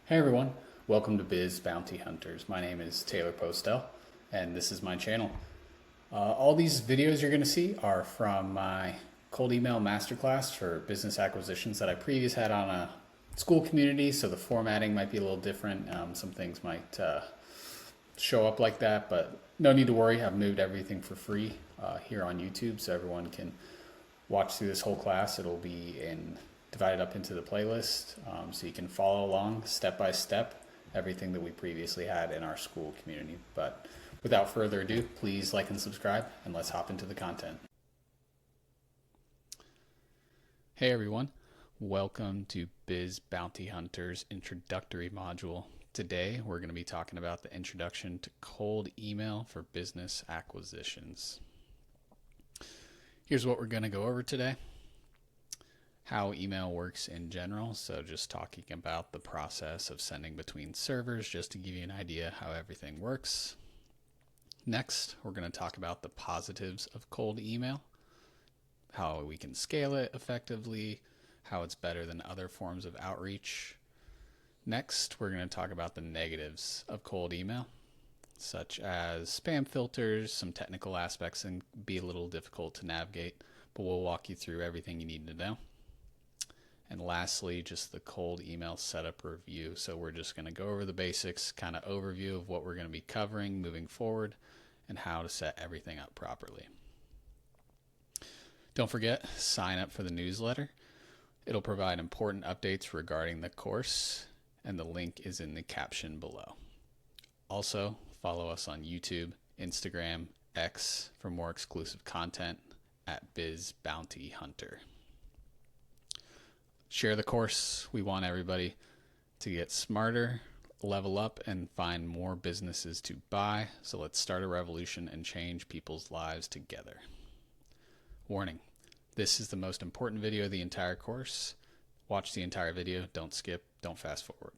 Hey everyone, welcome to Biz Bounty Hunters. My name is Taylor Postel, and this is my channel. All these videos you're going to see are from my cold email masterclass for business acquisitions that I previously had on a school community, so the formatting might be a little different. Some things might show up like that, but no need to worry. I've moved everything for free here on YouTube, so everyone can watch through this whole class. It'll be divided up into the playlist, so you can follow along step by step everything that we previously had in our school community. But without further ado, please like and subscribe, and let's hop into the content. Hey everyone, welcome to Biz Bounty Hunters introductory module. Today we're going to be talking about the introduction to cold email for business acquisitions. Here's what we're going to go over today. How email works in general, so just talking about the process of sending between servers, just to give you an idea how everything works. Next, we're going to talk about the positives of cold email, how we can scale it effectively, how it's better than other forms of outreach. Next, we're going to talk about the negatives of cold email, such as spam filters, some technical aspects, and be a little difficult to navigate, but we'll walk you through everything you need to know. And lastly, just the cold email setup review. So we're just going to go over the basics, kind of overview of what we're going to be covering moving forward and how to set everything up properly. Don't forget, sign up for the newsletter. It'll provide important updates regarding the course, and the link is in the caption below. Also, follow us on YouTube, Instagram, X for more exclusive content at Biz Bounty Hunter. Share the course. We want everybody to get smarter, level up, and find more businesses to buy. So let's start a revolution and change people's lives together. Warning, this is the most important video of the entire course. Watch the entire video. Don't skip. Don't fast forward.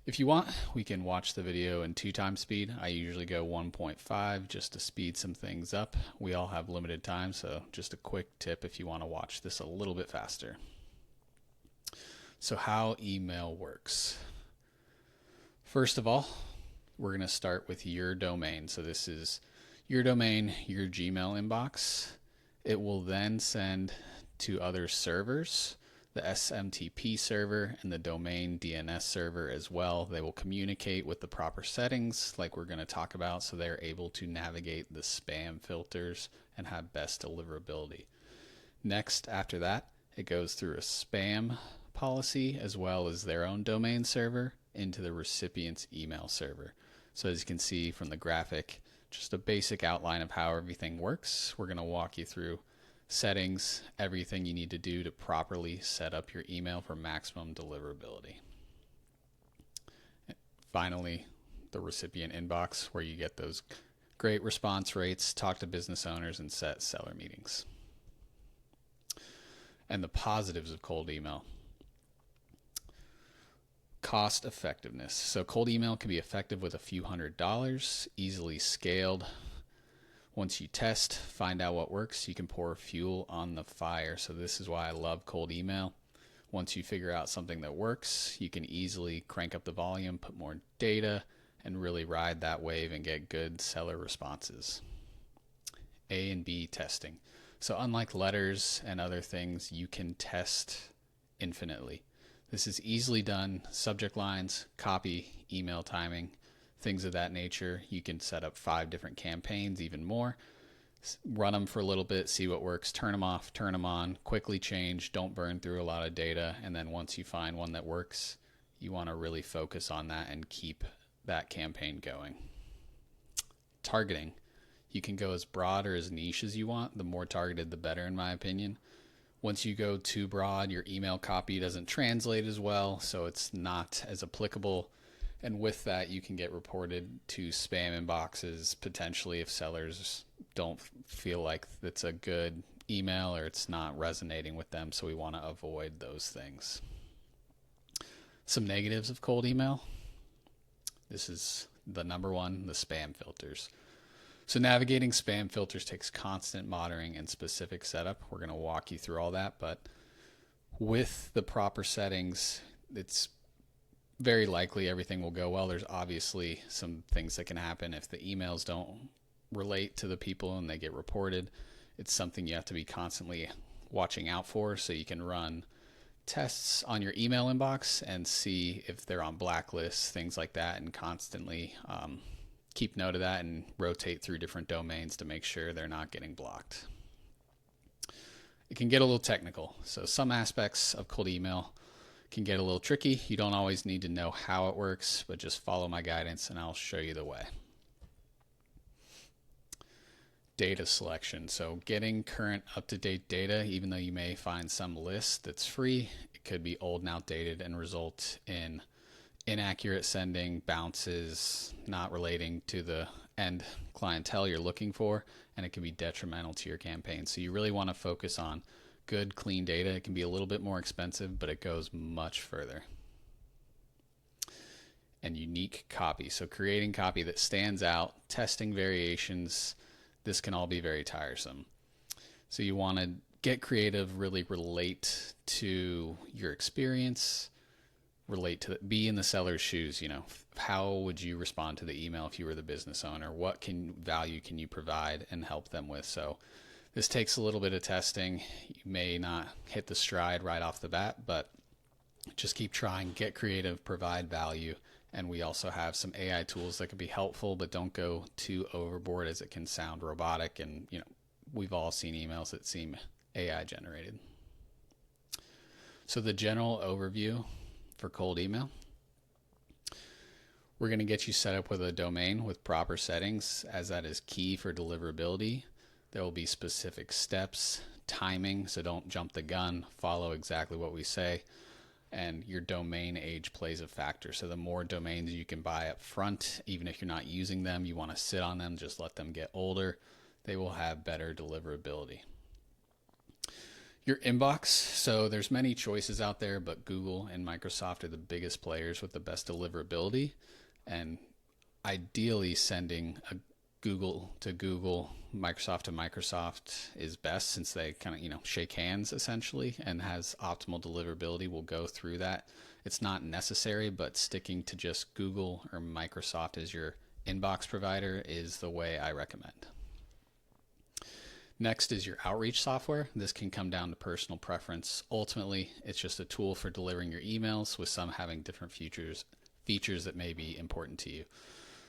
If you want, we can watch the video in 2x speed. I usually go 1.5 just to speed some things up. We all have limited time, so just a quick tip if you want to watch this a little bit faster. So how email works. First of all, we're going to start with your domain. So this is your domain, your Gmail inbox. It will then send to other servers, the SMTP server and the domain DNS server as well. They will communicate with the proper settings like we're going to talk about, so they're able to navigate the spam filters and have best deliverability. Next, after that, it goes through a spam policy as well as their own domain server into the recipient's email server. So as you can see from the graphic, just a basic outline of how everything works. We're going to walk you through settings, everything you need to do to properly set up your email for maximum deliverability. Finally, the recipient inbox, where you get those great response rates, talk to business owners, and set seller meetings. And the positives of cold email. Cost effectiveness. So cold email can be effective with a few $100s, easily scaled. Once you test, find out what works, you can pour fuel on the fire. So this is why I love cold email. Once you figure out something that works, you can easily crank up the volume, put more data, and really ride that wave and get good seller responses. A and B testing. So unlike letters and other things, you can test infinitely. This is easily done. Subject lines, copy, email timing, things of that nature. You can set up 5 different campaigns, even more. Run them for a little bit, see what works, turn them off, turn them on, quickly change, don't burn through a lot of data. And then once you find one that works, you want to really focus on that and keep that campaign going. Targeting. You can go as broad or as niche as you want. The more targeted, the better, in my opinion. Once you go too broad, your email copy doesn't translate as well, so it's not as applicable. And with that, you can get reported to spam inboxes potentially if sellers don't feel like it's a good email or it's not resonating with them. So we want to avoid those things. Some negatives of cold email. This is the number one, the spam filters. So navigating spam filters takes constant monitoring and specific setup. We're going to walk you through all that, but with the proper settings, it's very likely everything will go well. There's obviously some things that can happen if the emails don't relate to the people and they get reported. It's something you have to be constantly watching out for, so you can run tests on your email inbox and see if they're on blacklists, things like that, and constantly keep note of that and rotate through different domains to make sure they're not getting blocked. It can get a little technical, so some aspects of cold email can get a little tricky. You don't always need to know how it works, but just follow my guidance and I'll show you the way. Data selection. So getting current up-to-date data, even though you may find some list that's free, it could be old and outdated and result in inaccurate sending, bounces, not relating to the end clientele you're looking for, and it can be detrimental to your campaign. So you really want to focus on good, clean data. It can be a little bit more expensive, but it goes much further. And unique copy. So creating copy that stands out, testing variations, this can all be very tiresome. So you want to get creative, really relate to your experience, be in the seller's shoes. How would you respond to the email if you were the business owner? What value can you provide and help them with? So this takes a little bit of testing. You may not hit the stride right off the bat, but just keep trying, get creative, provide value. And we also have some AI tools that can be helpful, but don't go too overboard as it can sound robotic. And, we've all seen emails that seem AI generated. So the general overview for cold email. We're going to get you set up with a domain with proper settings, as that is key for deliverability. There will be specific steps, timing, so don't jump the gun, follow exactly what we say, and your domain age plays a factor. So the more domains you can buy up front, even if you're not using them, you want to sit on them, just let them get older, they will have better deliverability. Your inbox, so there's many choices out there, but Google and Microsoft are the biggest players with the best deliverability, and ideally sending a Google to Google, Microsoft to Microsoft is best, since they kind of, shake hands essentially and has optimal deliverability. We'll go through that. It's not necessary, but sticking to just Google or Microsoft as your inbox provider is the way I recommend. Next is your outreach software. This can come down to personal preference. Ultimately, it's just a tool for delivering your emails, with some having different features that may be important to you.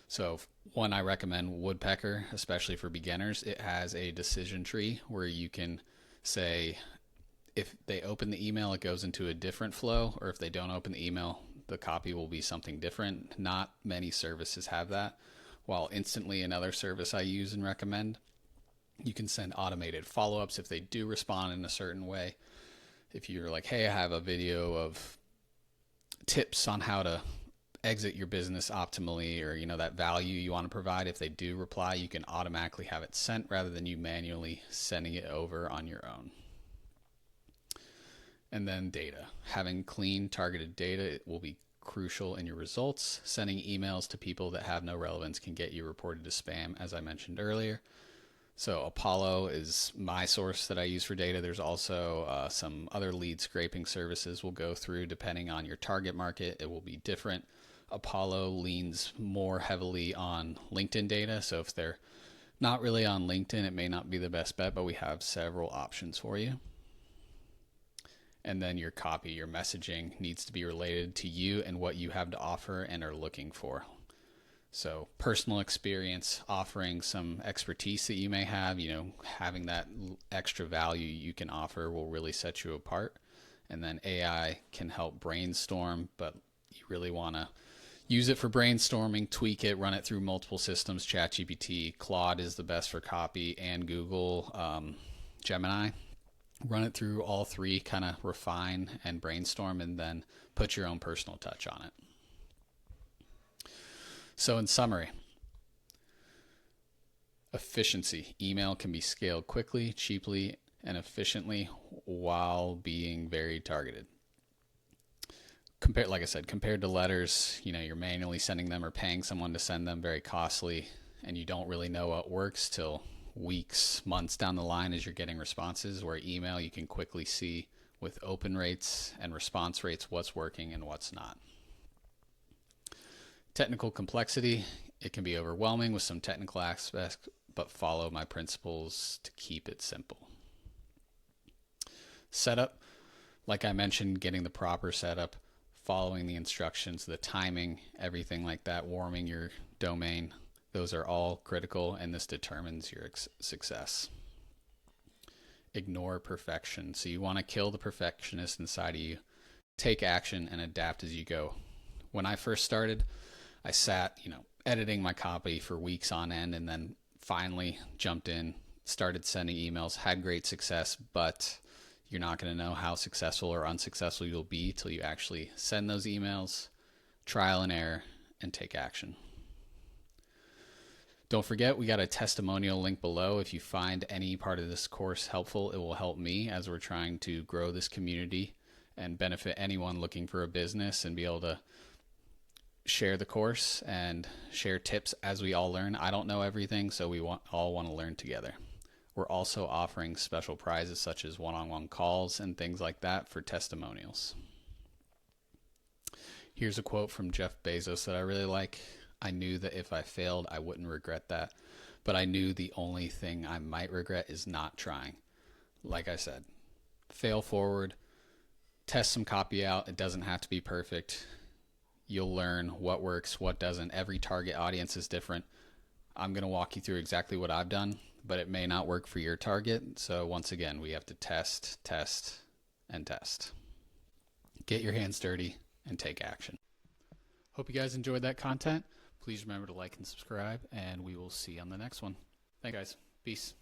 So one I recommend, Woodpecker, especially for beginners. It has a decision tree where you can say if they open the email, it goes into a different flow, or if they don't open the email, the copy will be something different. Not many services have that. While Instantly, another service I use and recommend, you can send automated follow-ups if they do respond in a certain way. If you're like, hey, I have a video of tips on how to exit your business optimally, or that value you want to provide, if they do reply, you can automatically have it sent rather than you manually sending it over on your own. And then data. Having clean, targeted data will be crucial in your results. Sending emails to people that have no relevance can get you reported to spam, as I mentioned earlier. So Apollo is my source that I use for data. There's also some other lead scraping services we'll go through. Depending on your target market, it will be different. Apollo leans more heavily on LinkedIn data. So if they're not really on LinkedIn, it may not be the best bet, but we have several options for you. And then your copy, your messaging needs to be related to you and what you have to offer and are looking for. So personal experience, offering some expertise that you may have, having that extra value you can offer will really set you apart. And then AI can help brainstorm, but you really want to use it for brainstorming, tweak it, run it through multiple systems. ChatGPT, Claude is the best for copy, and Google, Gemini. Run it through all three, kind of refine and brainstorm, and then put your own personal touch on it. So in summary, efficiency. Email can be scaled quickly, cheaply, and efficiently while being very targeted. Compared to letters, you're manually sending them or paying someone to send them, very costly, and you don't really know what works till weeks, months down the line as you're getting responses. Where email, you can quickly see with open rates and response rates what's working and what's not. Technical complexity, it can be overwhelming with some technical aspects, but follow my principles to keep it simple. Setup, like I mentioned, getting the proper setup, following the instructions, the timing, everything like that, warming your domain, those are all critical, and this determines your success. Ignore perfection. So you want to kill the perfectionist inside of you. Take action and adapt as you go. When I first started, I sat, editing my copy for weeks on end, and then finally jumped in, started sending emails, had great success, but you're not going to know how successful or unsuccessful you'll be till you actually send those emails, trial and error, and take action. Don't forget, we got a testimonial link below. If you find any part of this course helpful, it will help me as we're trying to grow this community and benefit anyone looking for a business and be able to share the course and share tips as we all learn. I don't know everything, so we all want to learn together. We're also offering special prizes such as one-on-one calls and things like that for testimonials. Here's a quote from Jeff Bezos that I really like. I knew that if I failed, I wouldn't regret that, but I knew the only thing I might regret is not trying. Like I said, fail forward, test some copy out. It doesn't have to be perfect. You'll learn what works, what doesn't. Every target audience is different. I'm going to walk you through exactly what I've done, but it may not work for your target. So once again, we have to test, and test. Get your hands dirty and take action. Hope you guys enjoyed that content. Please remember to like and subscribe, and we will see you on the next one. Thanks, guys. Peace.